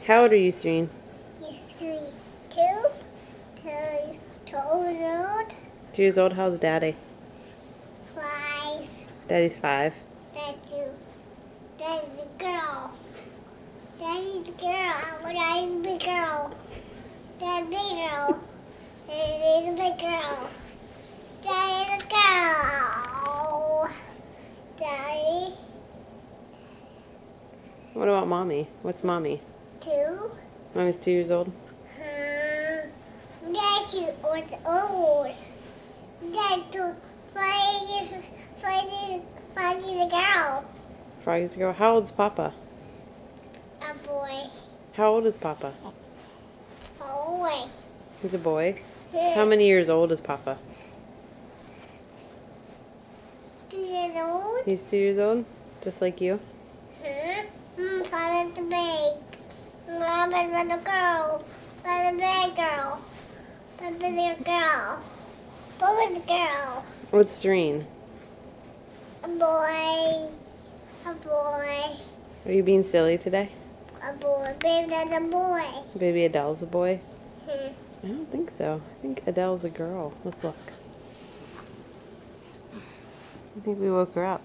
How old are you, Serene? Two, two, 2 years old, 2 years old. How's Daddy? 5. Daddy's 5. That's you. That's the girl. Daddy's the girl. Daddy's the girl. Daddy's the girl. Daddy's the big girl. Daddy's the girl. Daddy. What about Mommy? What's Mommy? 2. Mommy's 2 years old. That's you. What's old? That's you. Froggy's the girl. Froggy's a girl. How old's Papa? A boy. How old is Papa? A boy. He's a boy. How many years old is Papa? 2 years old. He's 2 years old? Just like you? Father's the big. Mama's the girl. Father's the big girl. Papa's the girl. Papa's the girl. What's Serene? A boy. A boy. Are you being silly today? A boy. Baby, that's a boy. Baby Adele's a boy? I don't think so. I think Adele's a girl. Let's look. I think we woke her up.